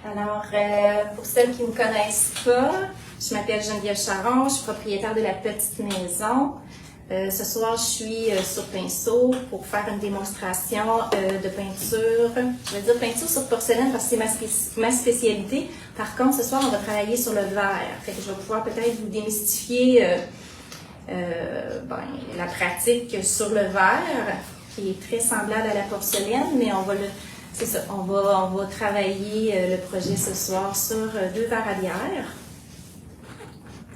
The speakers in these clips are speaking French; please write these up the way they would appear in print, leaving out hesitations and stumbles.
Alors, pour celles qui ne me connaissent pas, je m'appelle Geneviève Charron, je suis propriétaire de la Petite Maison. Ce soir, je suis sur pinceau pour faire une démonstration de peinture. Je vais dire peinture sur porcelaine parce que c'est ma spécialité. Par contre, ce soir, on va travailler sur le verre. Fait que je vais pouvoir peut-être vous démystifier la pratique sur le verre, qui est très semblable à la porcelaine, mais on va travailler le projet ce soir sur 2 verres à bière.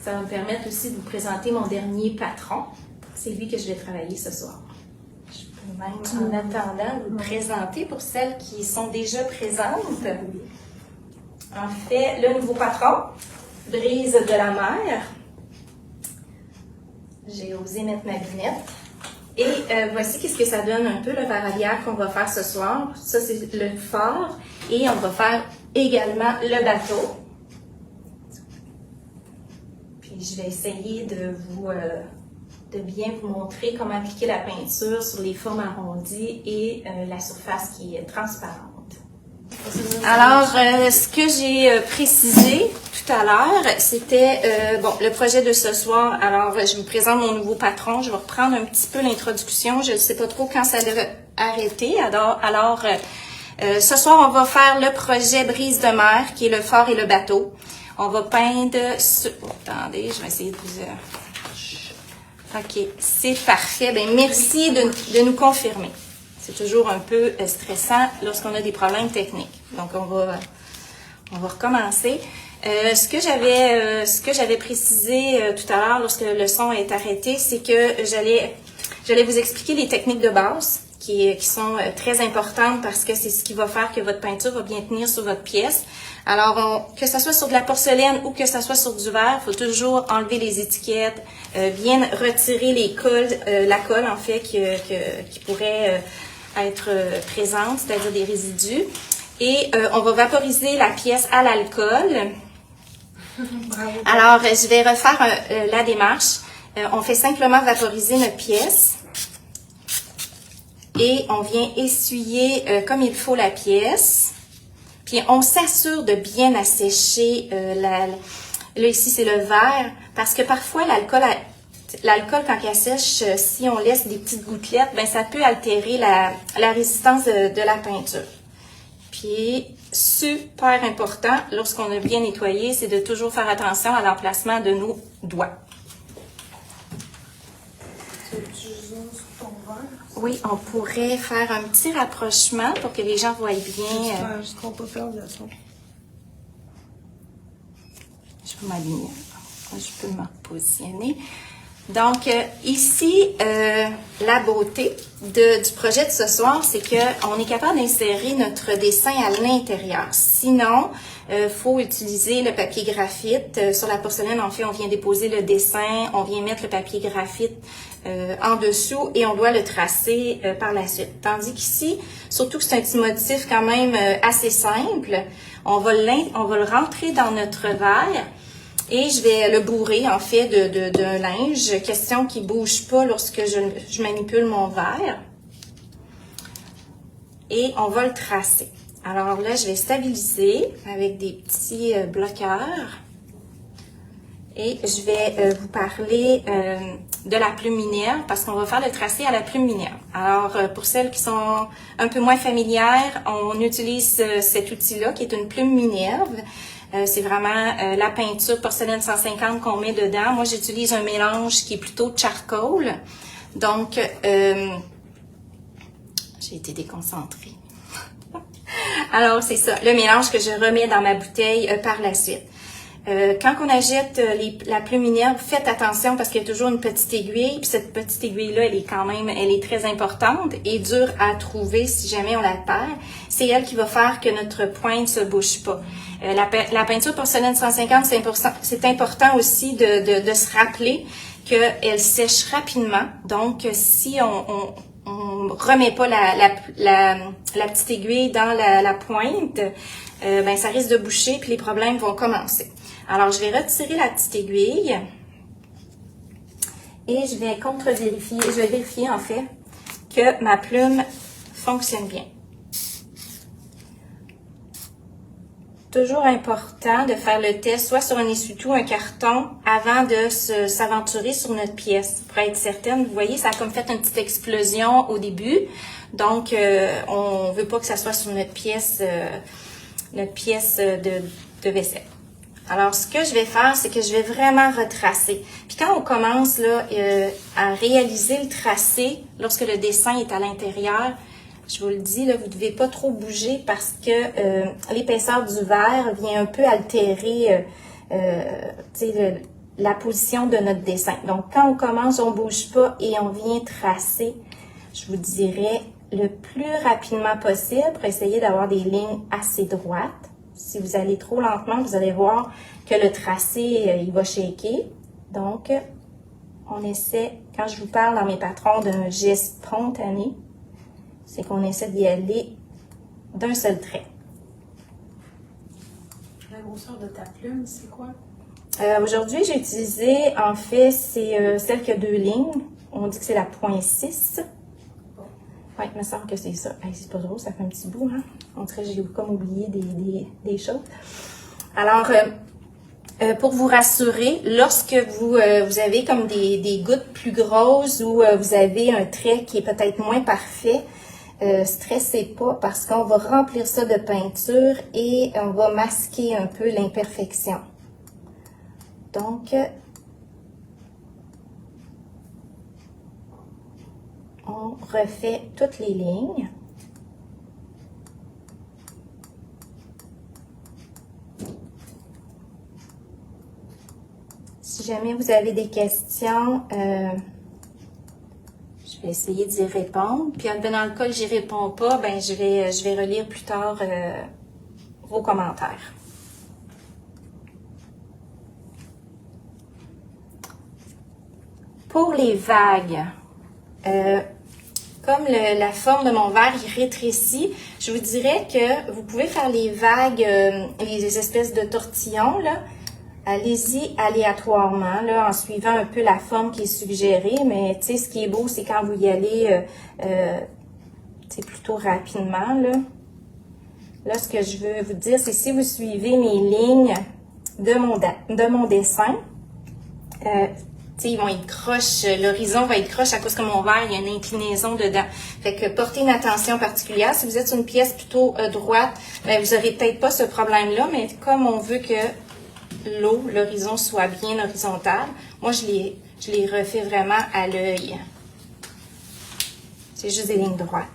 Ça va me permettre aussi de vous présenter mon dernier patron. C'est lui que je vais travailler ce soir. Je peux même, en attendant, vous le présenter pour celles qui sont déjà présentes. En fait, le nouveau patron, Brise de la mer. J'ai osé mettre ma lunette. Et voici qu'est-ce que ça donne un peu le verre à bière qu'on va faire ce soir. Ça, c'est le fort. Et on va faire également le bateau. Puis je vais essayer de bien vous montrer comment appliquer la peinture sur les formes arrondies et la surface qui est transparente. Alors, ce que j'ai précisé tout à l'heure, c'était le projet de ce soir. Alors, je vous présente mon nouveau patron. Je vais reprendre un petit peu l'introduction. Je ne sais pas trop quand ça va arrêter. Alors, ce soir, on va faire le projet Brise de mer, qui est le fort et le bateau. On va peindre sur... Attendez, je vais essayer de vous... OK, c'est parfait. Bien, merci de nous confirmer. C'est toujours un peu stressant lorsqu'on a des problèmes techniques. Donc, on va recommencer. Ce que j'avais précisé tout à l'heure lorsque le son est arrêté, c'est que j'allais vous expliquer les techniques de base qui sont très importantes parce que c'est ce qui va faire que votre peinture va bien tenir sur votre pièce. Alors, que ce soit sur de la porcelaine ou que ce soit sur du verre, il faut toujours enlever les étiquettes, bien retirer la colle en fait qui pourrait être présente, c'est-à-dire des résidus. Et on va vaporiser la pièce à l'alcool. Alors, je vais refaire la démarche. On fait simplement vaporiser notre pièce. Et on vient essuyer comme il faut la pièce. Puis on s'assure de bien assécher là ici c'est le verre, parce que parfois l'alcool quand il sèche, si on laisse des petites gouttelettes, ben ça peut altérer la résistance de la peinture. Puis super important, lorsqu'on a bien nettoyé, c'est de toujours faire attention à l'emplacement de nos doigts. Oui, on pourrait faire un petit rapprochement pour que les gens voient bien. Juste qu'on peut perdre le son. Je vais m'aligner. Je peux me positionner. Donc, ici, la beauté du projet de ce soir, c'est qu'on est capable d'insérer notre dessin à l'intérieur. Sinon, faut utiliser le papier graphite. Sur la porcelaine, en fait, on vient déposer le dessin, on vient mettre le papier graphite en dessous et on doit le tracer par la suite. Tandis qu'ici, surtout que c'est un petit motif quand même assez simple, on va le rentrer dans notre verre. Et je vais le bourrer, en fait, d'un linge, question qu'il ne bouge pas lorsque je manipule mon verre. Et on va le tracer. Alors là, je vais stabiliser avec des petits bloqueurs. Et je vais vous parler de la plume Minerve, parce qu'on va faire le tracé à la plume Minerve. Alors, pour celles qui sont un peu moins familières, on utilise cet outil-là, qui est une plume Minerve. C'est vraiment la peinture porcelaine 150 qu'on met dedans. Moi, j'utilise un mélange qui est plutôt charcoal. Donc, j'ai été déconcentrée. Alors, c'est ça, le mélange que je remets dans ma bouteille par la suite. Quand on achète la plume Minerve, faites attention parce qu'il y a toujours une petite aiguille. Puis cette petite aiguille-là, elle est très importante et dure à trouver si jamais on la perd. C'est elle qui va faire que notre pointe ne se bouge pas. La peinture porcelaine 150, c'est important aussi de se rappeler qu'elle sèche rapidement. Donc, si on remet pas la petite aiguille dans la pointe, ben ça risque de boucher puis les problèmes vont commencer. Alors, je vais retirer la petite aiguille et je vais vérifier en fait que ma plume fonctionne bien. toujours important de faire le test, soit sur un essuie-tout, un carton, avant de s'aventurer sur notre pièce. Pour être certaine, vous voyez, ça a comme fait une petite explosion au début. Donc, on veut pas que ça soit sur notre pièce de vaisselle. Alors, ce que je vais faire, c'est que je vais vraiment retracer. Puis quand on commence là, à réaliser le tracé, lorsque le dessin est à l'intérieur, je vous le dis, là, vous ne devez pas trop bouger parce que l'épaisseur du verre vient un peu altérer la position de notre dessin. Donc, quand on commence, on ne bouge pas et on vient tracer, je vous dirais, le plus rapidement possible pour essayer d'avoir des lignes assez droites. Si vous allez trop lentement, vous allez voir que le tracé, il va shaker. Donc, on essaie, quand je vous parle dans mes patrons d'un geste spontané, c'est qu'on essaie d'y aller d'un seul trait. La grosseur de ta plume, c'est quoi? Aujourd'hui, j'ai utilisé, en fait, c'est celle qui a 2 lignes. On dit que c'est la .6. Oui, il me semble que c'est ça. Hey, c'est pas drôle, ça fait un petit bout, hein? On dirait que j'ai comme oublié des choses. Alors, pour vous rassurer, lorsque vous avez comme des gouttes plus grosses ou vous avez un trait qui est peut-être moins parfait, stressez pas parce qu'on va remplir ça de peinture et on va masquer un peu l'imperfection. Donc, on refait toutes les lignes. Si jamais vous avez des questions, je vais essayer d'y répondre. Puis dans le cas que j'y réponds pas, ben je vais relire plus tard vos commentaires. Pour les vagues, comme la forme de mon verre il rétrécit, je vous dirais que vous pouvez faire les vagues, les espèces de tortillons, là. Allez-y aléatoirement, là, en suivant un peu la forme qui est suggérée, mais tu sais, ce qui est beau, c'est quand vous y allez plutôt rapidement, là. Là, ce que je veux vous dire, c'est si vous suivez mes lignes de mon dessin, ils vont être croches, l'horizon va être croche à cause que mon verre, il y a une inclinaison dedans. Fait que portez une attention particulière. Si vous êtes sur une pièce plutôt droite, ben, vous n'aurez peut-être pas ce problème-là, mais comme on veut que l'horizon soit bien horizontal, moi, je les refais vraiment à l'œil. C'est juste des lignes droites.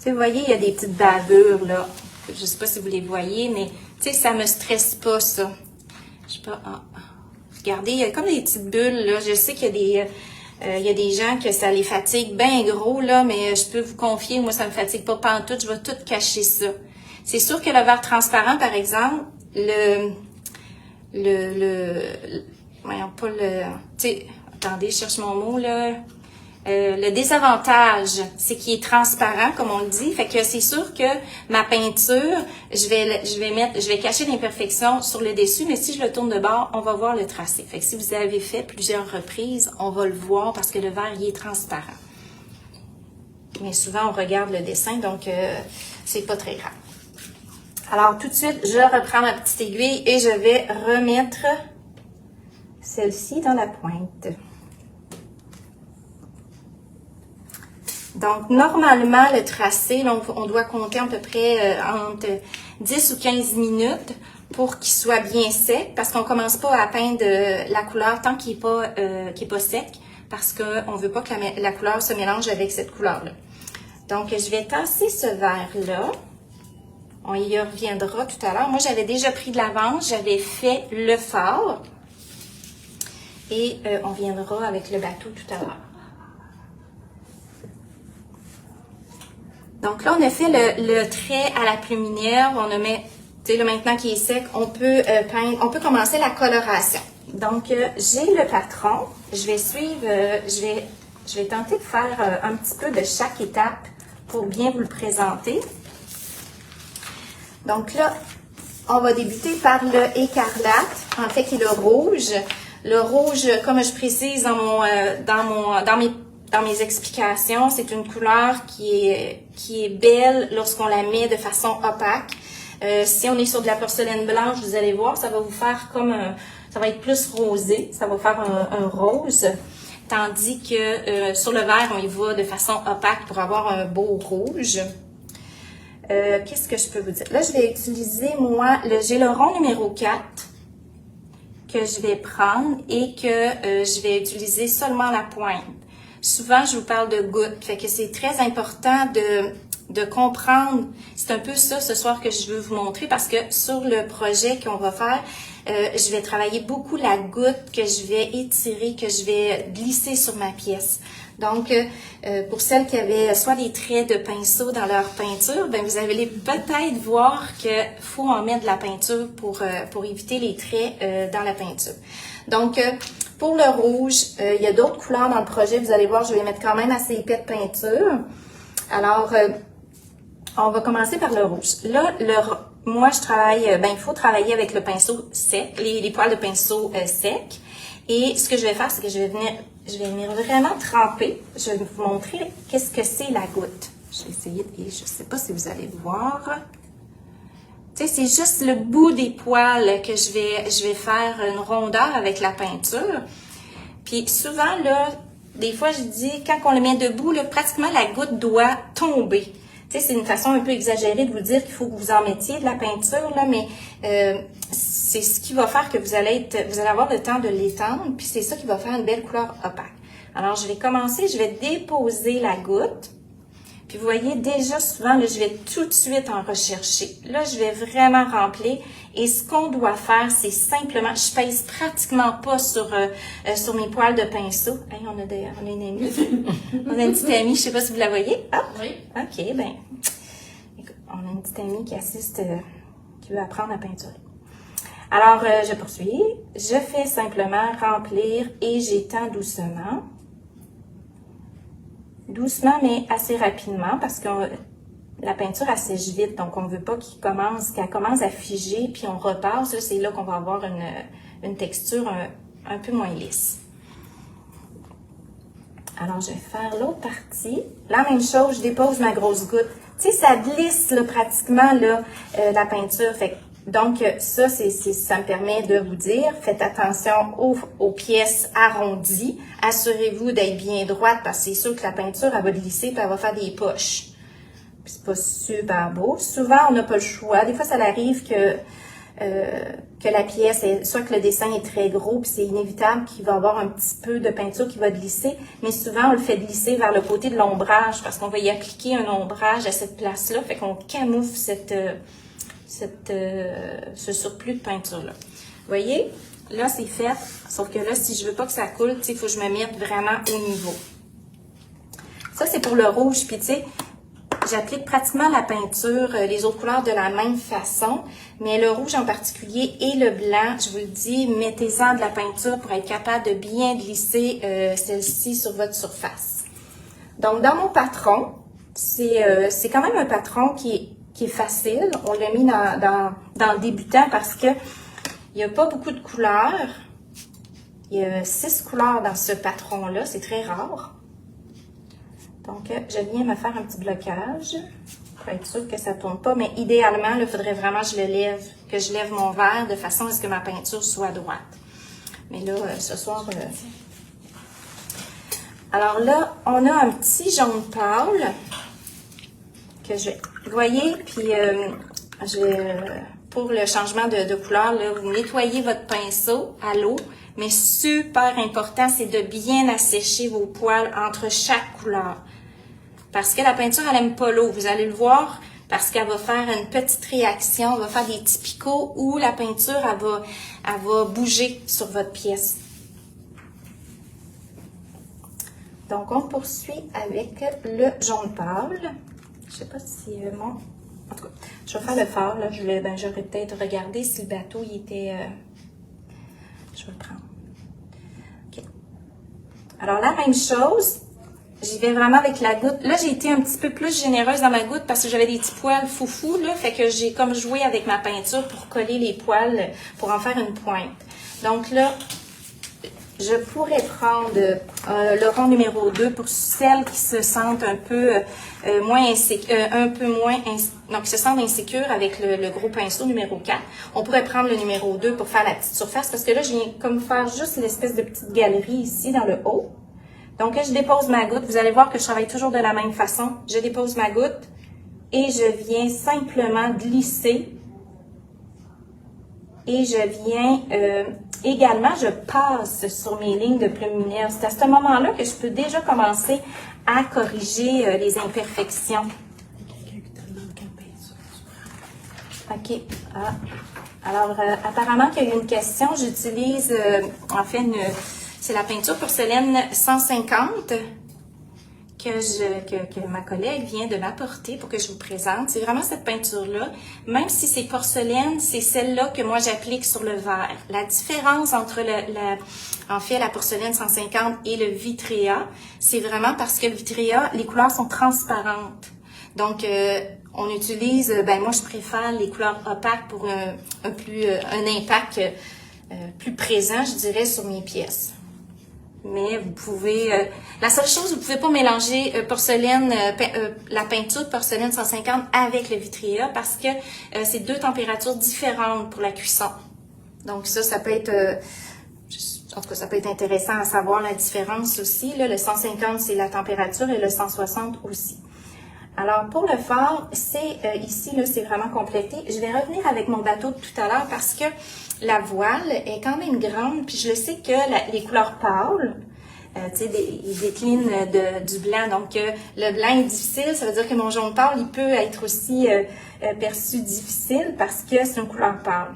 Vous voyez, il y a des petites bavures, là. Je ne sais pas si vous les voyez, mais, tu sais, ça me stresse pas, ça. Je sais pas, regardez, il y a comme des petites bulles, là. Je sais qu'il y a des gens que ça les fatigue bien gros, là, mais je peux vous confier, moi, ça me fatigue pas pantoute, je vais tout cacher ça. C'est sûr que le verre transparent, par exemple, voyons pas tu sais, attendez, je cherche mon mot, là. Le désavantage, c'est qu'il est transparent, comme on le dit. Fait que c'est sûr que ma peinture, je vais cacher l'imperfection sur le dessus, mais si je le tourne de bord, on va voir le tracé. Fait que si vous avez fait plusieurs reprises, on va le voir parce que le verre, il est transparent. Mais souvent, on regarde le dessin, donc c'est pas très grave. Alors, tout de suite, je reprends ma petite aiguille et je vais remettre celle-ci dans la pointe. Donc, normalement, le tracé, là, on doit compter à peu près entre 10 ou 15 minutes pour qu'il soit bien sec, parce qu'on commence pas à peindre la couleur tant qu'il est pas sec, parce qu'on veut pas que la couleur se mélange avec cette couleur-là. Donc, je vais tasser ce verre-là. On y reviendra tout à l'heure. Moi, j'avais déjà pris de l'avance, j'avais fait le fard. Et on viendra avec le bateau tout à l'heure. Donc là, on a fait le trait à la plumière. On a mis, tu sais, là, maintenant qu'il est sec, on peut peindre, on peut commencer la coloration. Donc, j'ai le patron. Je vais suivre, je vais tenter de faire un petit peu de chaque étape pour bien vous le présenter. Donc là, on va débuter par le écarlate, en fait, qui est le rouge. Le rouge, comme je précise dans mes explications, c'est une couleur qui est belle lorsqu'on la met de façon opaque. Si on est sur de la porcelaine blanche, vous allez voir, ça va vous faire ça va être plus rosé, ça va faire un rose. Tandis que sur le verre, on y va de façon opaque pour avoir un beau rouge. Qu'est-ce que je peux vous dire? Là, je vais utiliser, moi, j'ai le rond numéro 4 que je vais prendre et que je vais utiliser seulement la pointe. Souvent, je vous parle de gouttes, fait que c'est très important de comprendre. C'est un peu ça ce soir que je veux vous montrer parce que sur le projet qu'on va faire, je vais travailler beaucoup la goutte que je vais étirer, que je vais glisser sur ma pièce. Donc, pour celles qui avaient soit des traits de pinceau dans leur peinture, ben vous allez peut-être voir qu'il faut en mettre de la peinture pour éviter les traits dans la peinture. Donc, pour le rouge, il y a d'autres couleurs dans le projet. Vous allez voir, je vais mettre quand même assez épais de peinture. Alors, on va commencer par le rouge. Là, moi, je travaille, il faut travailler avec le pinceau sec, les poils de pinceau secs. Et ce que je vais faire, c'est que je vais venir vraiment tremper. Je vais vous montrer qu'est-ce que c'est la goutte. Je vais essayer, je ne sais pas si vous allez voir. Tu sais, c'est juste le bout des poils que je vais faire une rondeur avec la peinture. Puis souvent, là, des fois, je dis, quand on le met debout, là, pratiquement la goutte doit tomber. Tu sais, c'est une façon un peu exagérée de vous dire qu'il faut que vous en mettiez de la peinture, là, mais c'est ce qui va faire que vous allez avoir le temps de l'étendre, puis c'est ça qui va faire une belle couleur opaque. Alors, je vais commencer, je vais déposer la goutte. Puis vous voyez, déjà souvent, là, je vais tout de suite en rechercher. Là, je vais vraiment remplir. Et ce qu'on doit faire, c'est simplement, je pèse pratiquement pas sur mes poils de pinceau. Hey, on a une amie. On a une petite amie, je sais pas si vous la voyez. Ah, oui. OK, ben, écoute, on a une petite amie qui assiste, qui veut apprendre à peinturer. Alors, je poursuis. Je fais simplement remplir et j'étends doucement. Doucement, mais assez rapidement, parce que la peinture, elle sèche vite, donc on ne veut pas qu'elle commence à figer, puis on repasse. C'est là qu'on va avoir une texture un peu moins lisse. Alors, je vais faire l'autre partie. La même chose, je dépose ma grosse goutte. Tu sais, ça glisse là, pratiquement là, la peinture. Donc, ça me permet de vous dire, faites attention aux pièces arrondies. Assurez-vous d'être bien droite parce que c'est sûr que la peinture, elle va glisser et elle va faire des poches. Puis c'est pas super beau. Souvent, on n'a pas le choix. Des fois, ça arrive que la pièce, soit que le dessin est très gros puis c'est inévitable qu'il va y avoir un petit peu de peinture qui va glisser. Mais souvent, on le fait glisser vers le côté de l'ombrage parce qu'on va y appliquer un ombrage à cette place-là. Fait qu'on camoufle ce surplus de peinture-là. Vous voyez? Là, c'est fait. Sauf que là, si je veux pas que ça coule, il faut que je me mette vraiment au niveau. Ça, c'est pour le rouge. Puis, tu sais, j'applique pratiquement la peinture, les autres couleurs de la même façon. Mais le rouge en particulier et le blanc, je vous le dis, mettez-en de la peinture pour être capable de bien glisser celle-ci sur votre surface. Donc, dans mon patron, c'est quand même un patron qui est facile. On l'a mis dans le débutant parce que il n'y a pas beaucoup de couleurs. Il y a 6 couleurs dans ce patron-là. C'est très rare. Donc, je viens me faire un petit blocage pour être sûr que ça ne tourne pas. Mais idéalement, il faudrait vraiment que je lève mon verre de façon à ce que ma peinture soit droite. Mais là, ce soir... Alors là, on a un petit jaune pâle que vous voyez, puis pour le changement de couleur, là, vous nettoyez votre pinceau à l'eau, mais super important, c'est de bien assécher vos poils entre chaque couleur. Parce que la peinture, elle n'aime pas l'eau. Vous allez le voir, parce qu'elle va faire une petite réaction, elle va faire des petits picots où la peinture, elle va bouger sur votre pièce. Donc, on poursuit avec le jaune pâle. Je sais pas si en tout cas, je vais faire le fard, là. J'aurais peut-être regardé si le bateau, il était... Je vais le prendre. OK. Alors, la même chose, j'y vais vraiment avec la goutte. Là, j'ai été un petit peu plus généreuse dans ma goutte parce que j'avais des petits poils foufou, là. Fait que j'ai comme joué avec ma peinture pour coller les poils, pour en faire une pointe. Donc là, je pourrais prendre le rond numéro 2 pour celles qui se sentent un peu moins qui se sentent insécures avec le gros pinceau numéro 4. On pourrait prendre le numéro 2 pour faire la petite surface parce que là, je viens comme faire juste l'espèce de petite galerie ici dans le haut. Donc, je dépose ma goutte. Vous allez voir que je travaille toujours de la même façon. Je dépose ma goutte et je viens simplement glisser. Et je viens également, je passe sur mes lignes de plume mineure. C'est à ce moment-là que je peux déjà commencer à corriger les imperfections. OK. Ah. Alors, apparemment qu'il y a eu une question. J'utilise, en fait, c'est la peinture porcelaine 150 que ma collègue vient de m'apporter pour que je vous présente. C'est vraiment cette peinture-là. Même si c'est porcelaine, c'est celle-là que moi j'applique sur le verre. La différence entre la porcelaine 150 et le Vitrea, c'est vraiment parce que le Vitrea, les couleurs sont transparentes. Donc, on utilise, moi je préfère les couleurs opaques pour un impact plus présent, je dirais, sur mes pièces. Mais vous pouvez, la seule chose, vous pouvez pas mélanger la peinture porcelaine 150 avec le Vitrea parce que c'est deux températures différentes pour la cuisson. Donc ça peut être, en tout cas, ça peut être intéressant à savoir la différence aussi. Là, le 150, c'est la température et le 160 aussi. Alors, pour le fard, c'est ici, là, c'est vraiment complété. Je vais revenir avec mon bateau de tout à l'heure parce que la voile est quand même grande, puis je le sais que les couleurs pâles, tu sais, ils déclinent du blanc. Donc, le blanc est difficile, ça veut dire que mon jaune pâle, il peut être aussi perçu difficile parce que c'est une couleur pâle.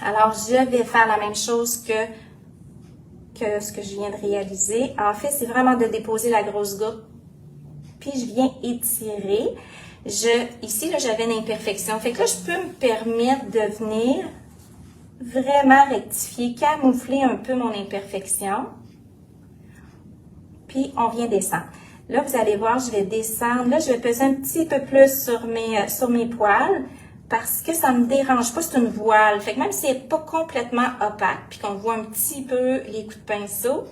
Alors, je vais faire la même chose que ce que je viens de réaliser. En fait, c'est vraiment de déposer la grosse goutte, puis je viens étirer. Ici, là, j'avais une imperfection. Fait que là, je peux me permettre de venir vraiment rectifier, camoufler un peu mon imperfection. Puis, on vient descendre. Là, vous allez voir, je vais descendre. Là, je vais peser un petit peu plus sur mes poils parce que ça me dérange pas, c'est une voile. Fait que même si elle n'est pas complètement opaque, puis qu'on voit un petit peu les coups de pinceau,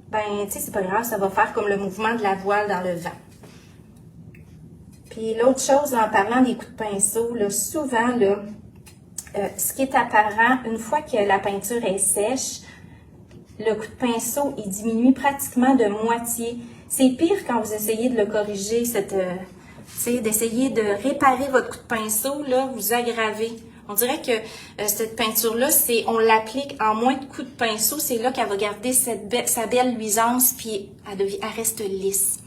ben, tu sais, c'est pas grave, ça va faire comme le mouvement de la voile dans le vent. Puis l'autre chose, là, en parlant des coups de pinceau, là, souvent, là, ce qui est apparent, une fois que la peinture est sèche, le coup de pinceau, il diminue pratiquement de moitié. C'est pire quand vous essayez de le corriger, d'essayer de réparer votre coup de pinceau, là, vous aggravez. On dirait que cette peinture-là, on l'applique en moins de coups de pinceau, c'est là qu'elle va garder sa belle luisance, puis elle reste lisse.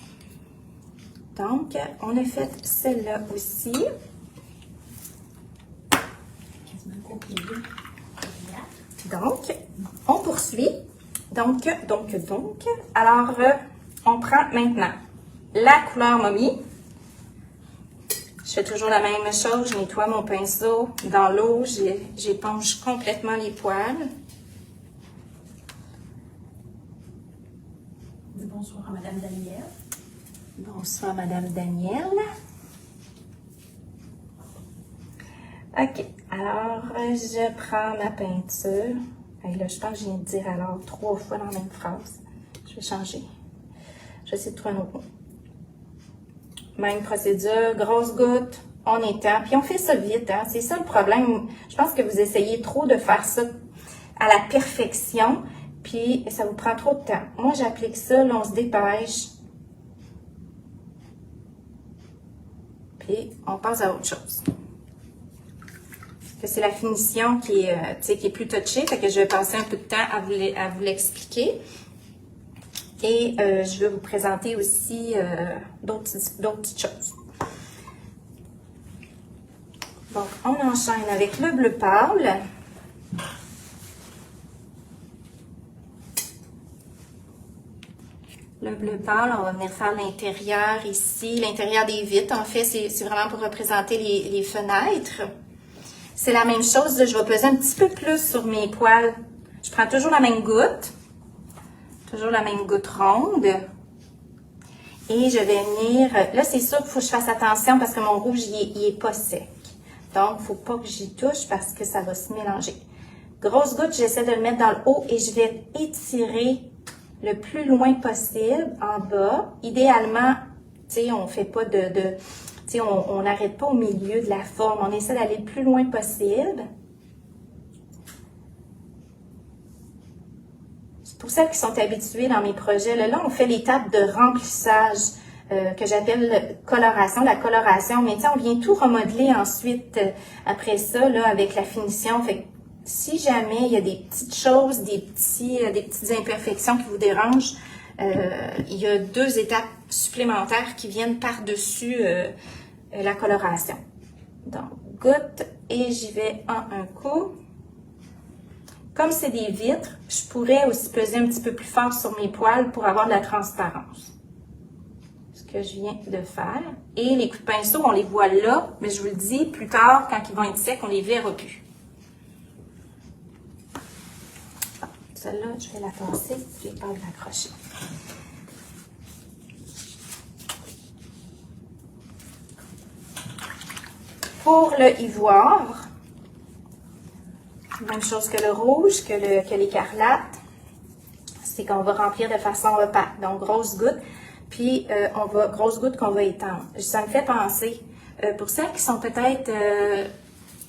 Donc, on a fait celle-là aussi. Donc, on poursuit. Donc, alors, on prend maintenant la couleur momie. Je fais toujours la même chose, je nettoie mon pinceau dans l'eau, j'éponge complètement les poils. Bonsoir à Madame Danielle. Bonsoir Madame Danielle. OK, alors je prends ma peinture. Et là, je pense que je viens de dire alors 3 fois dans la même phrase. Je vais changer. Je vais essayer de trouver un autre mot. Même procédure, grosse goutte, on étend. Puis on fait ça vite, hein. C'est ça le problème. Je pense que vous essayez trop de faire ça à la perfection, puis ça vous prend trop de temps. Moi, j'applique ça, là, on se dépêche. Puis on passe à autre chose. C'est la finition qui est plus touchée, fait que je vais passer un peu de temps à vous l'expliquer. Et je vais vous présenter aussi d'autres petites choses. Donc, on enchaîne avec le bleu pâle. Le bleu pâle, on va venir faire l'intérieur ici, l'intérieur des vitres. En fait, c'est vraiment pour représenter les fenêtres. C'est la même chose, là, je vais peser un petit peu plus sur mes poils. Je prends toujours la même goutte. Toujours la même goutte ronde. Et je vais venir... Là, c'est sûr qu'il faut que je fasse attention parce que mon rouge, il est pas sec. Donc, il ne faut pas que j'y touche parce que ça va se mélanger. Grosse goutte, j'essaie de le mettre dans le haut et je vais étirer le plus loin possible en bas. Idéalement, tu sais, on fait pas tu sais, on n'arrête pas au milieu de la forme. On essaie d'aller le plus loin possible. Pour celles qui sont habituées dans mes projets, là, on fait l'étape de remplissage que j'appelle coloration, la coloration. Mais on vient tout remodeler ensuite après ça, là, avec la finition. Fait que si jamais il y a des petites choses, des petites imperfections qui vous dérangent, il y a 2 étapes supplémentaires qui viennent par-dessus la coloration. Donc, goutte et j'y vais en un coup. Comme c'est des vitres, je pourrais aussi peser un petit peu plus fort sur mes poils pour avoir de la transparence. Ce que je viens de faire. Et les coups de pinceau, on les voit là, mais je vous le dis, plus tard, quand ils vont être secs, on les verra plus. Celle-là, je vais la passer, j'ai peur de l'accrocher. Pour le ivoire, même chose que le rouge, que l'écarlate, c'est qu'on va remplir de façon opaque. Donc, grosse goutte, puis grosse goutte qu'on va étendre. Ça me fait penser, pour celles qui sont peut-être,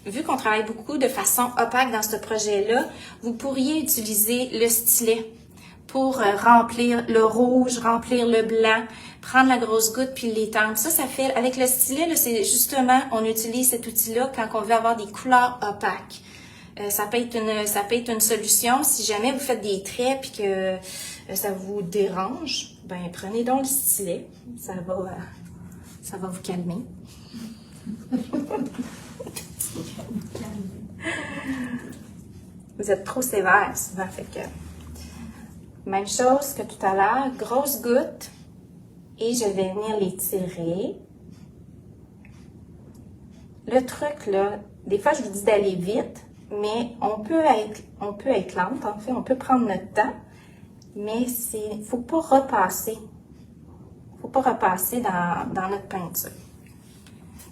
vu qu'on travaille beaucoup de façon opaque dans ce projet-là, vous pourriez utiliser le stylet pour remplir le rouge, remplir le blanc, prendre la grosse goutte puis l'étendre. Ça fait, avec le stylet, là, c'est justement, on utilise cet outil-là quand on veut avoir des couleurs opaques. Ça peut être une solution. Si jamais vous faites des traits et que ça vous dérange, ben prenez donc le stylet. Ça va vous calmer. Vous êtes trop sévère souvent, fait que même chose que tout à l'heure, grosse goutte et je vais venir les tirer. Le truc là, des fois je vous dis d'aller vite. Mais on peut être lente, en fait, on peut prendre notre temps, mais faut pas repasser. Faut pas repasser dans notre peinture.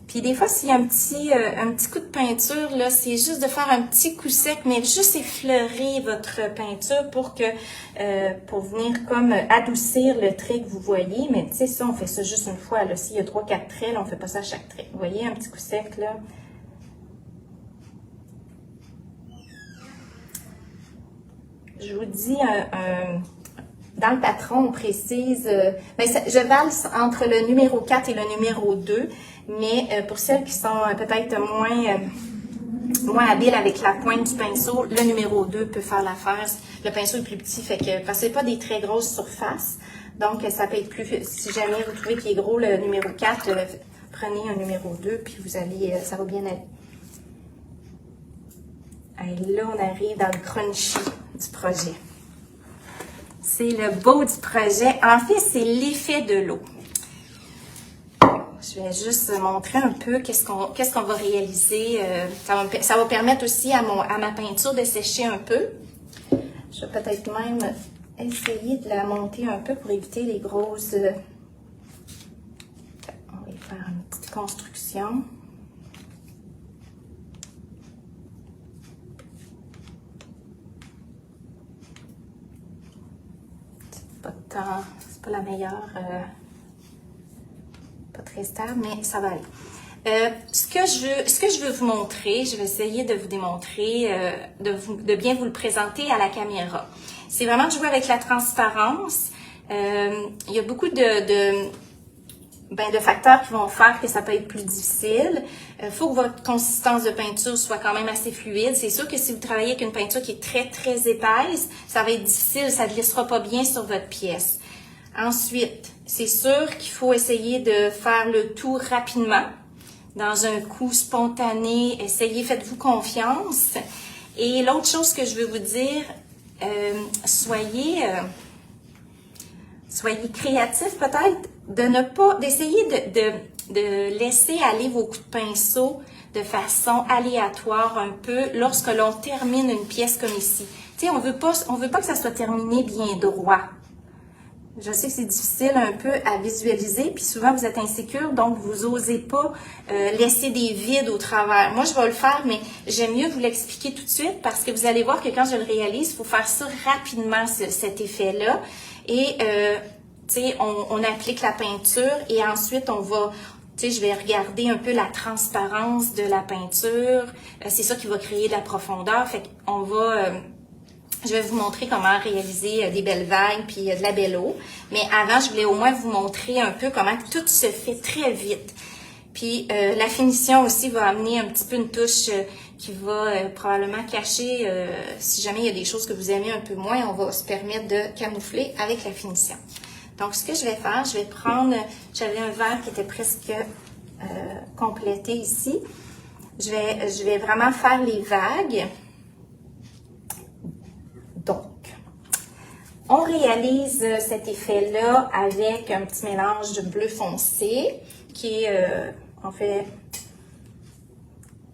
Puis des fois, s'il y a un petit coup de peinture, là, c'est juste de faire un petit coup sec, mais juste effleurer votre peinture pour venir comme adoucir le trait que vous voyez. Mais tu sais, ça, on fait ça juste une fois, là. S'il y a 3-4 traits, là, on fait pas ça à chaque trait. Vous voyez, un petit coup sec, là. Je vous dis, dans le patron, on précise, je valse entre le numéro 4 et le numéro 2, mais pour celles qui sont peut-être moins habiles avec la pointe du pinceau, le numéro 2 peut faire l'affaire. Le pinceau est plus petit, parce que c'est pas des très grosses surfaces, donc ça peut être plus, si jamais vous trouvez qu'il est gros le numéro 4, prenez un numéro 2, puis vous allez, ça va bien aller. Et là, on arrive dans le crunchy du projet. C'est le beau du projet. En fait, c'est l'effet de l'eau. Je vais juste montrer un peu qu'est-ce qu'on va réaliser. Ça va permettre aussi à ma peinture de sécher un peu. Je vais peut-être même essayer de la monter un peu pour éviter les grosses... On va faire une petite construction. C'est pas la meilleure, pas très stable, mais ça va aller. Ce que je veux vous montrer, je vais essayer de vous démontrer, de bien vous le présenter à la caméra. C'est vraiment de jouer avec la transparence. Il y a beaucoup de facteurs qui vont faire que ça peut être plus difficile. Il faut que votre consistance de peinture soit quand même assez fluide. C'est sûr que si vous travaillez avec une peinture qui est très, très épaisse, ça va être difficile, ça ne glissera pas bien sur votre pièce. Ensuite, c'est sûr qu'il faut essayer de faire le tout rapidement, dans un coup spontané. Faites-vous confiance. Et l'autre chose que je veux vous dire, soyez créatifs peut-être, d'essayer de laisser aller vos coups de pinceau de façon aléatoire un peu lorsque l'on termine une pièce comme ici. Tu sais, on veut pas que ça soit terminé bien droit. Je sais que c'est difficile un peu à visualiser, puis souvent vous êtes insécure, donc vous osez pas laisser des vides au travers. Moi, je vais le faire, mais j'aime mieux vous l'expliquer tout de suite parce que vous allez voir que quand je le réalise, il faut faire ça rapidement, cet effet-là. Et, tu sais, on applique la peinture et ensuite on va... Tu sais, je vais regarder un peu la transparence de la peinture. C'est ça qui va créer de la profondeur. Fait qu'on va... je vais vous montrer comment réaliser des belles vagues puis de la belle eau. Mais avant, je voulais au moins vous montrer un peu comment tout se fait très vite. Puis la finition aussi va amener un petit peu une touche qui va probablement cacher, si jamais il y a des choses que vous aimez un peu moins, on va se permettre de camoufler avec la finition. Donc, ce que je vais faire, je vais prendre, j'avais un verre qui était presque complété ici. Je vais vraiment faire les vagues. Donc, on réalise cet effet-là avec un petit mélange de bleu foncé qui est, en fait,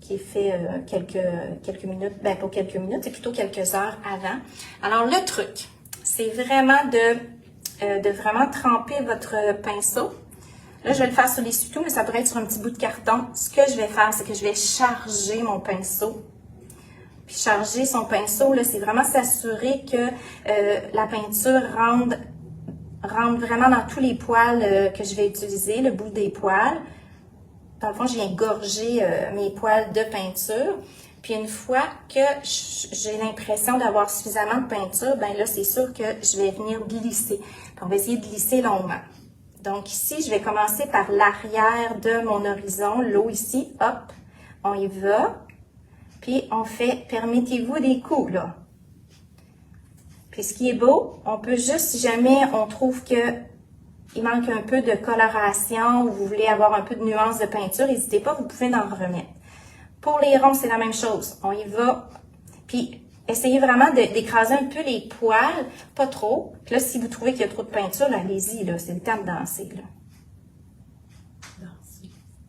qui est fait quelques minutes, ben pas quelques minutes, c'est plutôt quelques heures avant. Alors, le truc, c'est vraiment de vraiment tremper votre pinceau. Là, je vais le faire sur l'essuie-tout, mais ça pourrait être sur un petit bout de carton. Ce que je vais faire, c'est que je vais charger mon pinceau. Puis charger son pinceau, là, c'est vraiment s'assurer que la peinture rentre vraiment dans tous les poils que je vais utiliser, le bout des poils. Dans le fond, je viens gorger mes poils de peinture. Puis une fois que j'ai l'impression d'avoir suffisamment de peinture, ben là, c'est sûr que je vais venir glisser. Puis on va essayer de glisser longuement. Donc ici, je vais commencer par l'arrière de mon horizon, l'eau ici, hop, on y va. Puis, on fait, permettez-vous des coups, là. Puis, ce qui est beau, on peut juste, si jamais on trouve que il manque un peu de coloration ou vous voulez avoir un peu de nuance de peinture, n'hésitez pas, vous pouvez en remettre. Pour les ronds, c'est la même chose. On y va. Puis, essayez vraiment d'écraser un peu les poils, pas trop. Puis là, si vous trouvez qu'il y a trop de peinture, allez-y, là, c'est le temps de danser, là.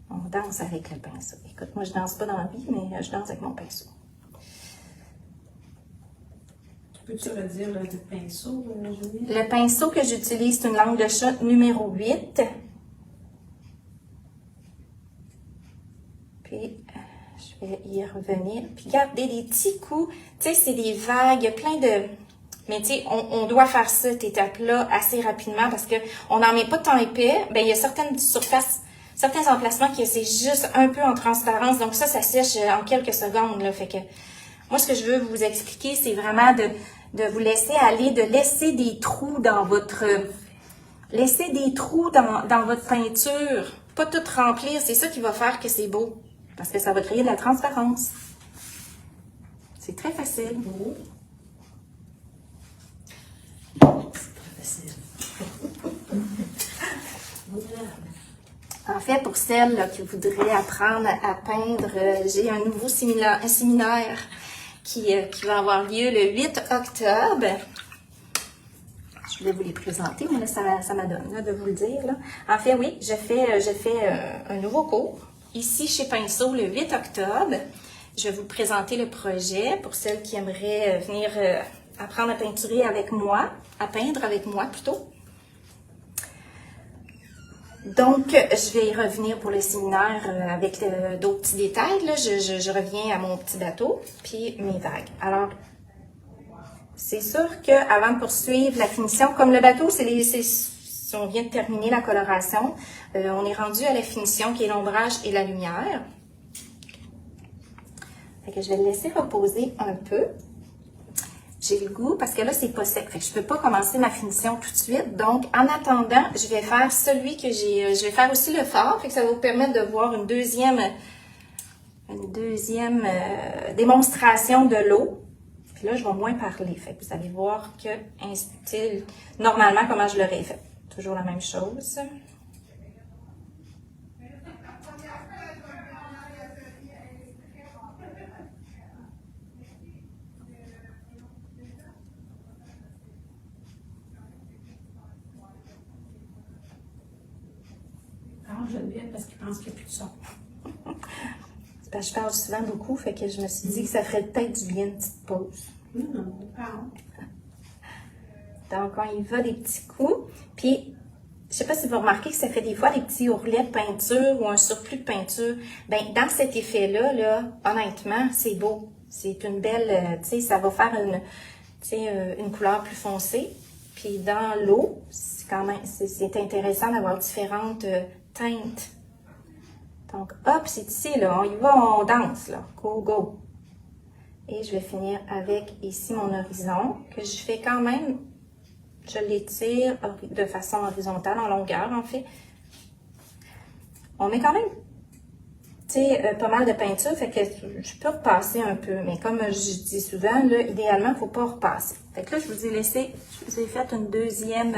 On danse avec le pinceau. Écoute, moi, je danse pas dans la vie, mais je danse avec mon pinceau. Peux-tu redire le pinceau, Julie? Le pinceau que j'utilise, c'est une langue de chat numéro 8. Puis, je vais y revenir. Puis, gardez des petits coups. Tu sais, c'est des vagues, plein de... Mais tu sais, on doit faire cette étape-là assez rapidement parce qu'on n'en met pas de temps épais. Ben, il y a certaines surfaces, certains emplacements qui c'est juste un peu en transparence. Donc ça sèche en quelques secondes, là. Fait que moi, ce que je veux vous expliquer, c'est vraiment de vous laisser aller, de laisser des trous dans votre... Laisser des trous dans votre peinture. Pas tout remplir. C'est ça qui va faire que c'est beau. Parce que ça va créer de la transparence. C'est très facile. En fait, pour celles là, qui voudraient apprendre à peindre, j'ai un nouveau séminaire qui va avoir lieu le 8 octobre. Je voulais vous les présenter, mais là, ça m'adonne là, de vous le dire. Là. En fait, oui, je fais un nouveau cours ici chez Pinceau le 8 octobre. Je vais vous présenter le projet pour celles qui aimeraient venir apprendre à peinturer avec moi, à peindre avec moi plutôt. Donc, je vais y revenir pour le séminaire avec d'autres petits détails. Là. Je reviens à mon petit bateau, puis mes vagues. Alors, c'est sûr qu'avant de poursuivre la finition, comme le bateau, si on vient de terminer la coloration, on est rendu à la finition qui est l'ombrage et la lumière. Fait que je vais le laisser reposer un peu. J'ai le goût, parce que là, c'est pas sec. Fait que je peux pas commencer ma finition tout de suite. Donc, en attendant, je vais faire celui que j'ai... Je vais faire aussi le fard. Fait que ça va vous permettre de voir une deuxième démonstration de l'eau. Puis là, je vais moins parler. Fait que vous allez voir que, normalement, comment je l'aurais fait. Toujours la même chose. Geneviève parce qu'il pense qu'il n'y a plus de son. C'est parce que je parle souvent beaucoup, fait que je me suis dit que ça ferait peut-être du bien une petite pause. Non, parle. Donc, on y va des petits coups. Puis, je sais pas si vous remarquez que ça fait des fois des petits ourlets de peinture ou un surplus de peinture. Ben, dans cet effet-là, là, honnêtement, c'est beau. C'est une belle, tu sais, ça va faire une couleur plus foncée. Puis dans l'eau, c'est quand même, c'est intéressant d'avoir différentes teintes. Donc, hop, c'est ici, là, on y va, on danse, là. Go, go. Et je vais finir avec ici mon horizon, que je fais quand même, je l'étire de façon horizontale, en longueur, en fait. On met quand même, tu sais, pas mal de peinture, fait que je peux repasser un peu. Mais comme je dis souvent, là, idéalement, il ne faut pas repasser. Fait que là, je vous ai fait une deuxième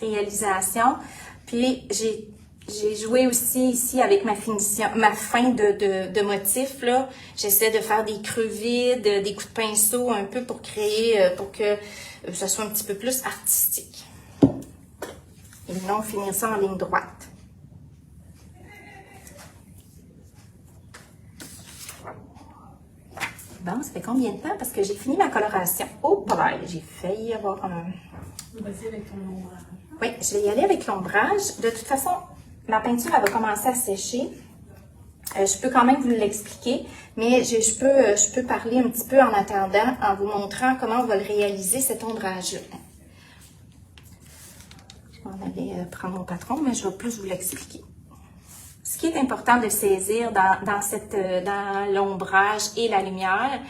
réalisation. Puis, j'ai joué aussi ici avec ma fin de motif, là. J'essaie de faire des creux vides, des coups de pinceau un peu pour créer, pour que ça soit un petit peu plus artistique. Et non finir ça en ligne droite. Bon, ça fait combien de temps? Parce que j'ai fini ma coloration. Oh, pareil, j'ai failli avoir un... Vas-y avec ton ombrage. Oui, je vais y aller avec l'ombrage. De toute façon, ma peinture, elle va commencer à sécher. Je peux quand même vous l'expliquer, mais je peux parler un petit peu en attendant, en vous montrant comment on va le réaliser, cet ombrage-là. Je vais en aller prendre mon patron, mais je vais plus vous l'expliquer. Ce qui est important de saisir dans l'ombrage et la lumière,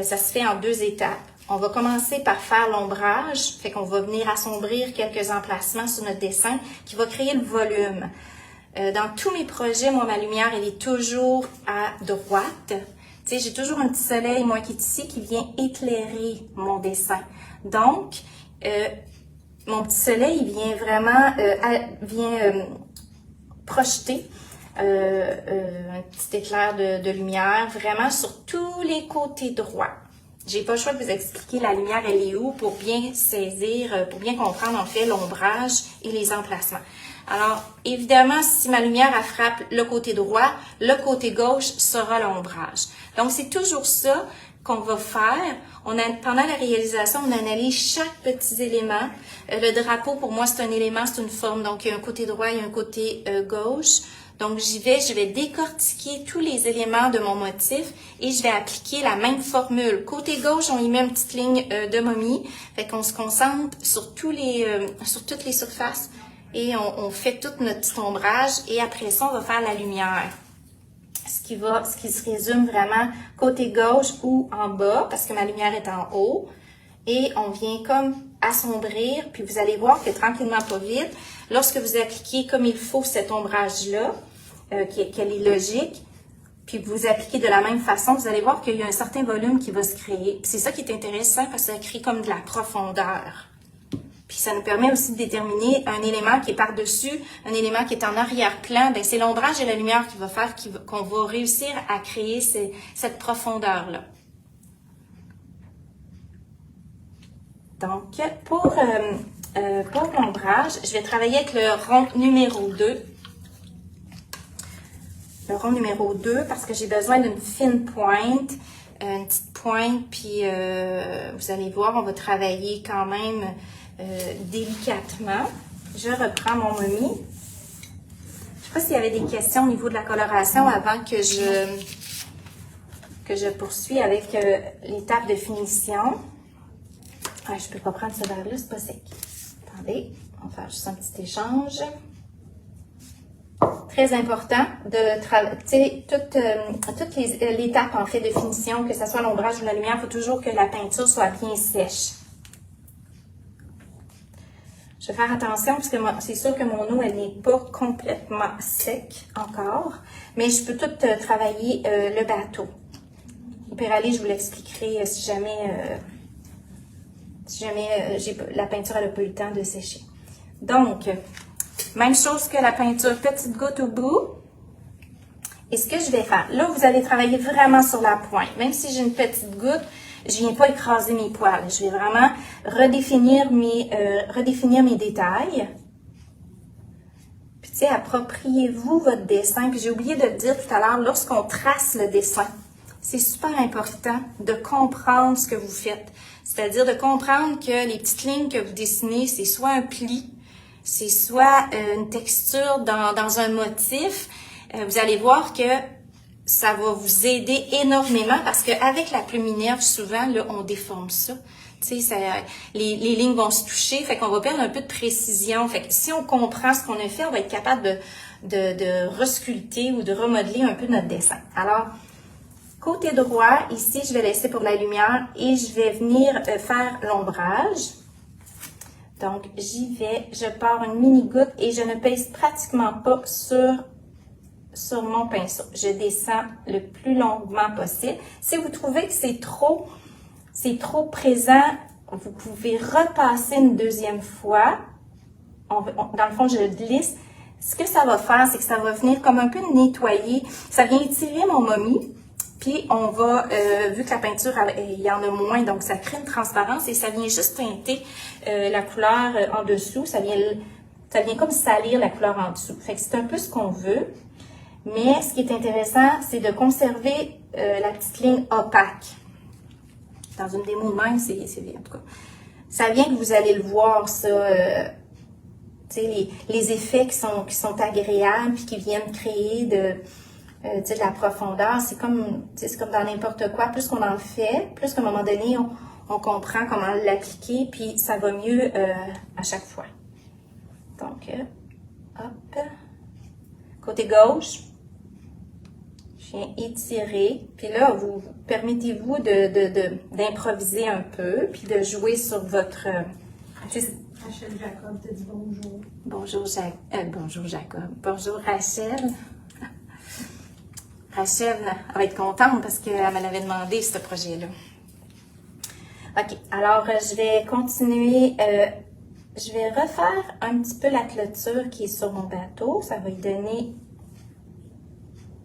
ça se fait en 2 étapes. On va commencer par faire l'ombrage, fait qu'on va venir assombrir quelques emplacements sur notre dessin qui va créer le volume. Dans tous mes projets, moi, ma lumière, elle est toujours à droite. Tu sais, j'ai toujours un petit soleil, moi, qui est ici, qui vient éclairer mon dessin. Donc, mon petit soleil, il vient vraiment, projeter un petit éclair de lumière vraiment sur tous les côtés droits. J'ai pas le choix de vous expliquer la lumière, elle est où pour bien saisir, pour bien comprendre en fait l'ombrage et les emplacements. Alors, évidemment, si ma lumière elle frappe le côté droit, le côté gauche sera l'ombrage. Donc, c'est toujours ça qu'on va faire. Pendant la réalisation, on analyse chaque petit élément. Le drapeau, pour moi, c'est un élément, c'est une forme. Donc, il y a un côté droit, il y a un côté gauche. Donc, je vais décortiquer tous les éléments de mon motif et je vais appliquer la même formule. Côté gauche, on y met une petite ligne de momie. Fait qu'on se concentre sur sur toutes les surfaces et on fait tout notre petit ombrage et après ça, on va faire la lumière. Ce qui se résume vraiment côté gauche ou en bas parce que ma lumière est en haut. Et on vient comme assombrir, puis vous allez voir que tranquillement, pas vite, lorsque vous appliquez comme il faut cet ombrage-là, qu'elle est logique, puis vous appliquez de la même façon, vous allez voir qu'il y a un certain volume qui va se créer. C'est ça qui est intéressant parce que ça crée comme de la profondeur. Puis ça nous permet aussi de déterminer un élément qui est par-dessus, un élément qui est en arrière-plan. Bien, c'est l'ombrage et la lumière qui va faire qu'on va réussir à créer cette profondeur-là. Donc, pour l'ombrage, je vais travailler avec le rond numéro 2. Le rond numéro 2 parce que j'ai besoin d'une fine pointe, une petite pointe, puis vous allez voir, on va travailler quand même délicatement. Je reprends mon momie. Je ne sais pas s'il y avait des questions au niveau de la coloration avant que je poursuis avec l'étape de finition. Ah, je ne peux pas prendre ce verre-là, c'est pas sec. Attendez, on va faire juste un petit échange. Très important de travailler toute l'étape en fait de finition, que ce soit l'ombrage ou la lumière, il faut toujours que la peinture soit bien sèche. Je vais faire attention parce que c'est sûr que mon eau, elle n'est pas complètement sec encore, mais je peux tout travailler le bateau. Au pire aller, je vous l'expliquerai si jamais la peinture n'a pas eu le temps de sécher. Donc, même chose que la peinture, petite goutte au bout. Et ce que je vais faire, là, vous allez travailler vraiment sur la pointe. Même si j'ai une petite goutte, je viens pas écraser mes poils. Je vais vraiment redéfinir mes détails. Puis, tu sais, appropriez-vous votre dessin. Puis, j'ai oublié de le dire tout à l'heure, lorsqu'on trace le dessin, c'est super important de comprendre ce que vous faites. C'est-à-dire de comprendre que les petites lignes que vous dessinez, c'est soit un pli, c'est soit une texture dans un motif. Vous allez voir que ça va vous aider énormément parce qu'avec la plume Minerve, souvent, là, on déforme ça. Tu sais, les lignes vont se toucher, fait qu'on va perdre un peu de précision. Fait que si on comprend ce qu'on a fait, on va être capable de resculpter ou de remodeler un peu notre dessin. Alors, côté droit, ici, je vais laisser pour la lumière et je vais venir faire l'ombrage. Donc, j'y vais, je pars une mini goutte et je ne pèse pratiquement pas sur mon pinceau. Je descends le plus longuement possible. Si vous trouvez que c'est trop présent, vous pouvez repasser une deuxième fois. Dans le fond, je glisse. Ce que ça va faire, c'est que ça va venir comme un peu nettoyer. Ça vient étirer mon momie. Puis, on va, vu que la peinture, il y en a moins, donc ça crée une transparence et ça vient juste teinter la couleur en dessous. Ça vient comme salir la couleur en dessous. Fait que c'est un peu ce qu'on veut. Mais ce qui est intéressant, c'est de conserver la petite ligne opaque. Dans une démo de même, c'est bien, en tout cas. Ça vient que vous allez le voir, ça, tu sais, les effets qui sont agréables puis qui viennent créer de la profondeur. C'est comme dans n'importe quoi. Plus qu'on en fait, plus qu'à un moment donné, on comprend comment l'appliquer, puis ça va mieux à chaque fois. Donc, hop. Côté gauche, je viens étirer. Puis là, vous permettez-vous d'improviser un peu, puis de jouer sur votre... Rachel Jacob te dit bonjour. Bonjour Jacob. Bonjour Rachel. Rachel, elle va être contente parce qu'elle me l'avait demandé, ce projet-là. OK, alors je vais continuer. Je vais refaire un petit peu la clôture qui est sur mon bateau. Ça va y donner...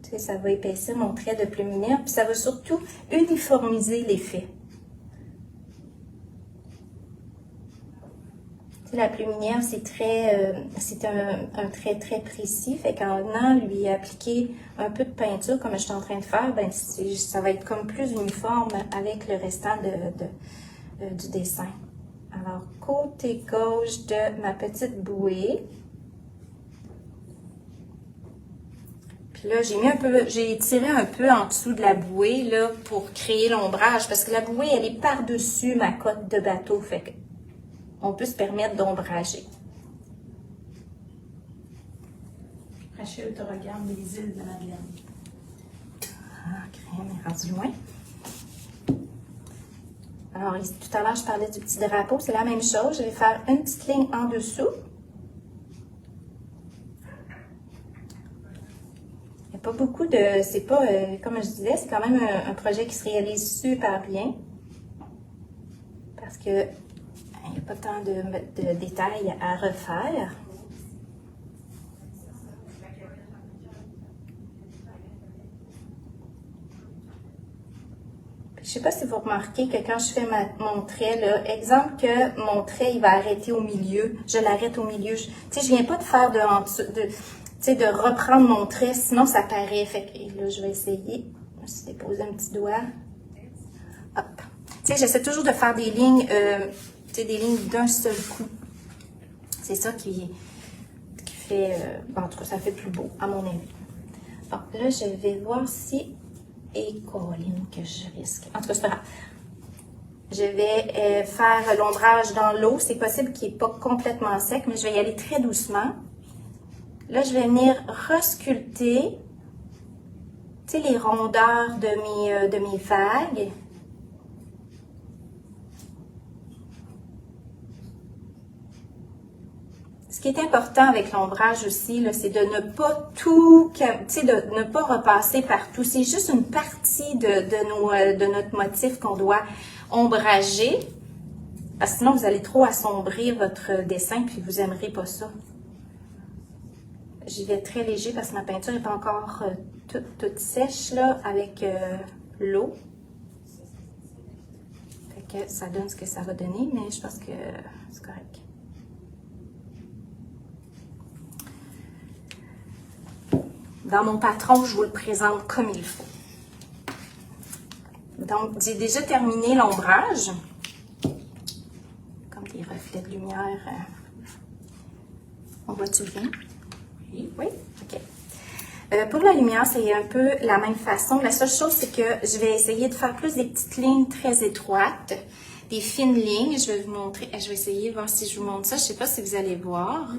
Tu sais, ça va épaissir mon trait de plume Minerve. Puis ça va surtout uniformiser l'effet. Tu sais, la plume Minerve, c'est un trait très précis. Fait qu'en venant lui appliquer un peu de peinture, comme je suis en train de faire, ben ça va être comme plus uniforme avec le restant du dessin. Alors, côté gauche de ma petite bouée. Puis là, j'ai étiré un peu en dessous de la bouée là, pour créer l'ombrage, parce que la bouée, elle est par-dessus ma coque de bateau. Fait que on peut se permettre d'ombrager. Rachel te regarde les îles de Madeleine. Ah, crème est rendu loin. Alors, tout à l'heure, je parlais du petit drapeau. C'est la même chose. Je vais faire une petite ligne en dessous. Il n'y a pas beaucoup de... C'est pas, comme je disais, c'est quand même un projet qui se réalise super bien. Parce que il n'y a pas tant de détails à refaire. Je ne sais pas si vous remarquez que quand je fais mon trait, là, exemple que mon trait, il va arrêter au milieu, je l'arrête au milieu. Tu sais, je viens pas de faire de reprendre mon trait, sinon ça paraît. Fait que là, je vais essayer. Je me suis déposé un petit doigt. Hop. Tu sais, j'essaie toujours de faire des lignes, des lignes d'un seul coup. C'est ça qui fait, en tout cas, ça fait plus beau, à mon avis. Bon, là, je vais voir si... Et Colline que je risque. En tout cas, c'est pas grave. Je vais faire l'ombrage dans l'eau. C'est possible qu'il n'est pas complètement sec, mais je vais y aller très doucement. Là, je vais venir resculpter, tu sais, les rondeurs de mes vagues. Ce qui est important avec l'ombrage aussi, c'est de ne pas tout, tu sais, de ne pas repasser partout. C'est juste une partie de notre motif qu'on doit ombrager. Parce que sinon, vous allez trop assombrir votre dessin, puis vous n'aimerez pas ça. J'y vais très léger parce que ma peinture n'est pas encore toute sèche là, avec l'eau. Fait que ça donne ce que ça va donner, mais je pense que c'est correct. Dans mon patron, je vous le présente comme il faut. Donc, j'ai déjà terminé l'ombrage. Comme des reflets de lumière voit-tu bien? Oui. Oui? OK. Pour la lumière, c'est un peu la même façon. La seule chose, c'est que je vais essayer de faire plus des petites lignes très étroites, des fines lignes. Je vais vous montrer. Je vais essayer de voir si je vous montre ça. Je ne sais pas si vous allez voir.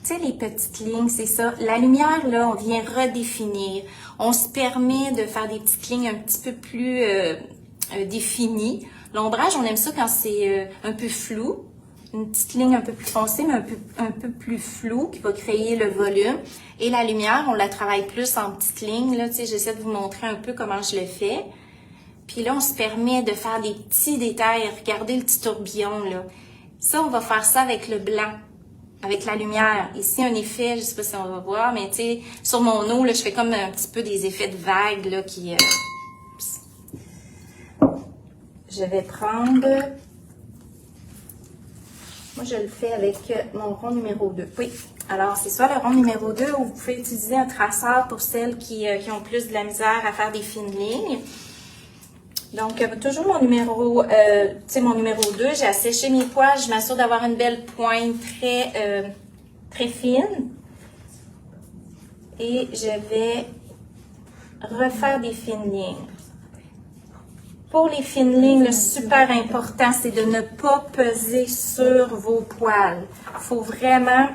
Tu sais, les petites lignes, c'est ça. La lumière, là, on vient redéfinir. On se permet de faire des petites lignes un petit peu plus définies. L'ombrage, on aime ça quand c'est un peu flou. Une petite ligne un peu plus foncée, mais un peu plus floue, qui va créer le volume. Et la lumière, on la travaille plus en petites lignes. Là, tu sais, j'essaie de vous montrer un peu comment je le fais. Puis là, on se permet de faire des petits détails. Regardez le petit tourbillon, là. Ça, on va faire ça avec le blanc, avec la lumière. Ici, un effet, je sais pas si on va voir, mais tu sais, sur mon eau, là, je fais comme un petit peu des effets de vagues, là, qui... Je vais prendre... Moi, je le fais avec mon rond numéro 2. Oui, alors c'est soit le rond numéro 2 ou vous pouvez utiliser un traceur pour celles qui ont plus de la misère à faire des fines lignes. Donc, toujours mon numéro, mon numéro 2, j'ai asséché mes poils, je m'assure d'avoir une belle pointe très fine. Et je vais refaire des fines lignes. Pour les fines lignes, le super important, c'est de ne pas peser sur vos poils. Il faut vraiment,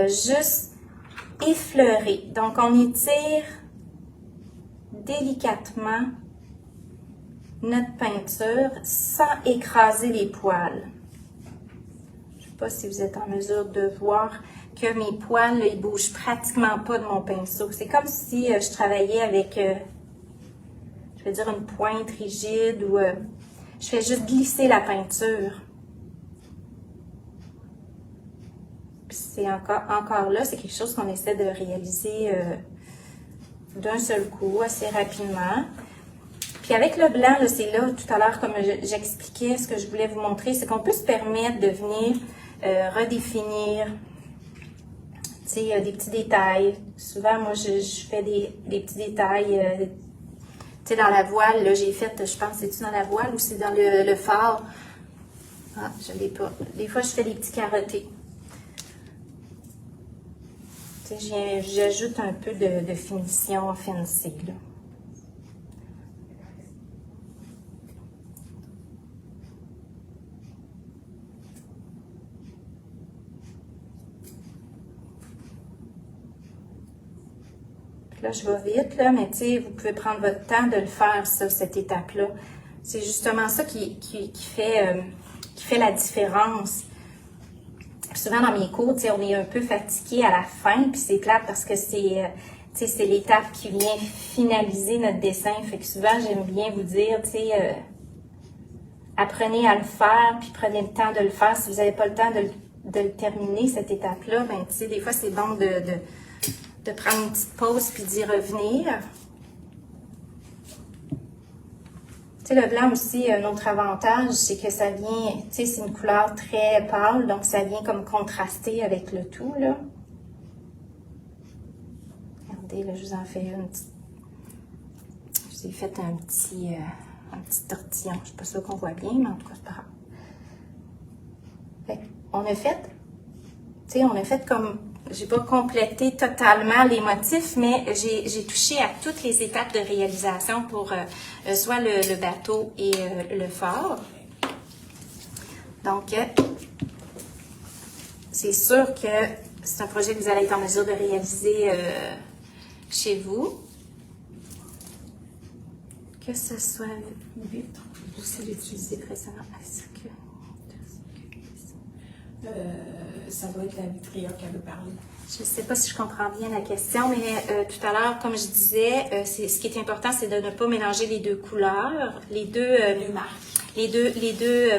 juste effleurer. Donc, on étire délicatement notre peinture sans écraser les poils. Je ne sais pas si vous êtes en mesure de voir que mes poils, là, ils ne bougent pratiquement pas de mon pinceau. C'est comme si je travaillais avec... je vais dire une pointe rigide ou je fais juste glisser la peinture. Puis c'est encore là, c'est quelque chose qu'on essaie de réaliser d'un seul coup, assez rapidement. Puis avec le blanc, c'est là, tout à l'heure, comme j'expliquais, ce que je voulais vous montrer, c'est qu'on peut se permettre de venir redéfinir, tu sais, des petits détails. Souvent, moi, je fais des petits détails. Tu sais, dans la voile, là, j'ai fait, je pense, c'est-tu dans la voile ou c'est dans le phare? Ah, je ne l'ai pas. Des fois, je fais des petits carottés. Tu sais, j'ajoute un peu de finition fancy, là. Là, je vais vite, là, mais tu sais, vous pouvez prendre votre temps de le faire, ça, cette étape-là. C'est justement ça qui fait la différence. Puis souvent, dans mes cours, tu sais, on est un peu fatigué à la fin, puis c'est plate parce que c'est l'étape qui vient finaliser notre dessin. Fait que souvent, j'aime bien vous dire, tu sais, apprenez à le faire, puis prenez le temps de le faire. Si vous n'avez pas le temps de le terminer, cette étape-là, ben, tu sais, des fois, c'est bon de prendre une petite pause puis d'y revenir. Tu sais, le blanc aussi, un autre avantage, c'est que ça vient, tu sais, c'est une couleur très pâle, donc ça vient comme contraster avec le tout, là. Regardez, là, je vous en fais une petite... Je vous ai fait un petit tortillon. Je ne suis pas sûre qu'on voit bien, mais en tout cas, c'est pas grave. Fait on a fait, tu sais, on a fait comme... J'ai pas complété totalement les motifs, mais j'ai touché à toutes les étapes de réalisation pour soit le bateau et le phare. Donc, c'est sûr que c'est un projet que vous allez être en mesure de réaliser chez vous. Que ce soit vitre, vous allez l'utiliser précédemment. Ça doit être la Vitria qu'elle veut parler. Je ne sais pas si je comprends bien la question, mais tout à l'heure, comme je disais, ce qui est important, c'est de ne pas mélanger les deux couleurs, les deux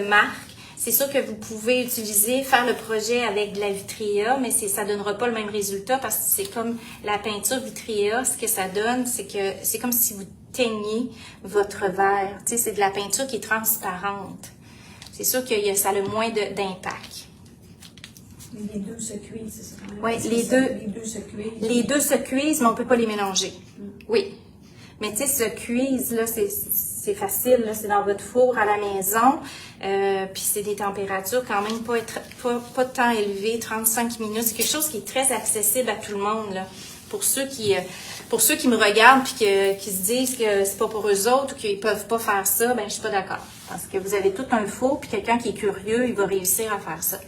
marques. C'est sûr que vous pouvez faire le projet avec de la Vitria, mais ça ne donnera pas le même résultat parce que c'est comme la peinture Vitria, ce que ça donne, c'est que c'est comme si vous teigniez votre verre. Tu sais, c'est de la peinture qui est transparente. C'est sûr que ça a le moins d'impact. Les deux se cuisent, c'est ça? Oui, les deux se cuisent. Les deux se cuisent, mais on ne peut pas les mélanger. Oui. Mais tu sais, se cuisent, là, c'est c'est facile, là, c'est dans votre four à la maison. Puis c'est des températures quand même pas de temps élevé, 35 minutes. C'est quelque chose qui est très accessible à tout le monde, là. Pour ceux qui me regardent puis qui se disent que c'est pas pour eux autres ou qu'ils peuvent pas faire ça, ben je suis pas d'accord. Parce que vous avez tout un four, puis quelqu'un qui est curieux, il va réussir à faire ça.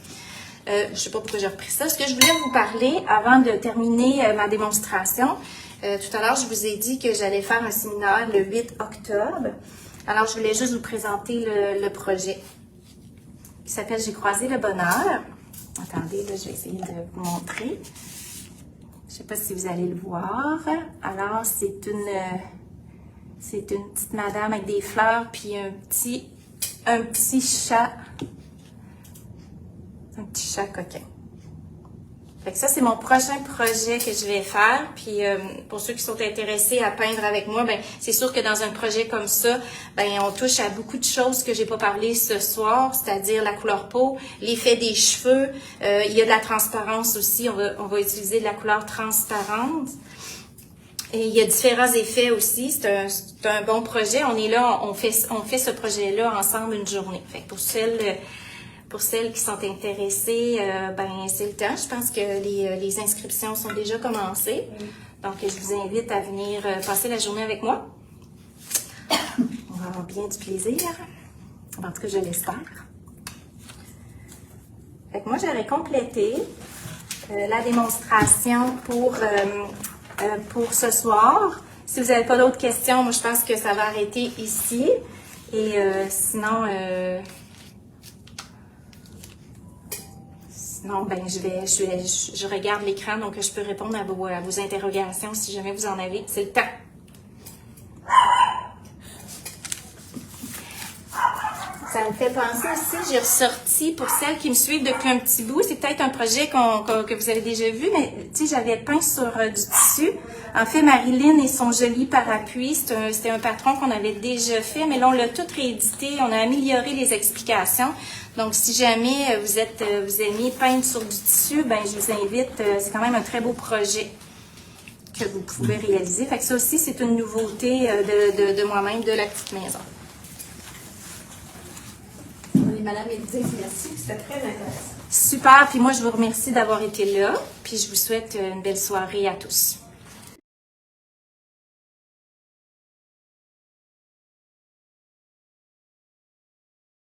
Je sais pas pourquoi j'ai repris ça. Ce que je voulais vous parler avant de terminer ma démonstration, tout à l'heure, je vous ai dit que j'allais faire un séminaire le 8 octobre. Alors, je voulais juste vous présenter le projet qui s'appelle « J'ai croisé le bonheur ». Attendez, là, je vais essayer de vous montrer. Je sais pas si vous allez le voir. Alors, c'est une petite madame avec des fleurs, puis un petit chat. Un petit chat coquin. Fait que ça, c'est mon prochain projet que je vais faire. Puis pour ceux qui sont intéressés à peindre avec moi, ben c'est sûr que dans un projet comme ça, ben on touche à beaucoup de choses que j'ai pas parlé ce soir, c'est-à-dire la couleur peau, l'effet des cheveux. Il y a de la transparence aussi. On va utiliser de la couleur transparente. Et il y a différents effets aussi. C'est un bon projet. On est là, on fait ce projet-là ensemble une journée. Fait que pour celles qui sont intéressées, ben c'est le temps. Je pense que les inscriptions sont déjà commencées. Donc, je vous invite à venir passer la journée avec moi. On va avoir bien du plaisir. En tout cas, je l'espère. Fait que moi, j'aurais complété la démonstration pour ce soir. Si vous n'avez pas d'autres questions, moi, je pense que ça va arrêter ici. Et sinon... Sinon, ben, je regarde l'écran, donc je peux répondre à vos interrogations si jamais vous en avez. C'est le temps. Ça me fait penser aussi, j'ai ressorti, pour celles qui me suivent depuis un petit bout, c'est peut-être un projet que vous avez déjà vu, mais tu sais, j'avais peint sur du tissu. En fait, Marilyn et son joli parapluie, c'était un patron qu'on avait déjà fait, mais là, on l'a tout réédité, on a amélioré les explications. Donc, si jamais vous aimez peindre sur du tissu, ben je vous invite, c'est quand même un très beau projet que vous pouvez réaliser. Fait que ça aussi, c'est une nouveauté de moi-même, de la petite maison. Madame Édith, merci, c'était très intéressant. Super, puis moi je vous remercie d'avoir été là, puis je vous souhaite une belle soirée à tous.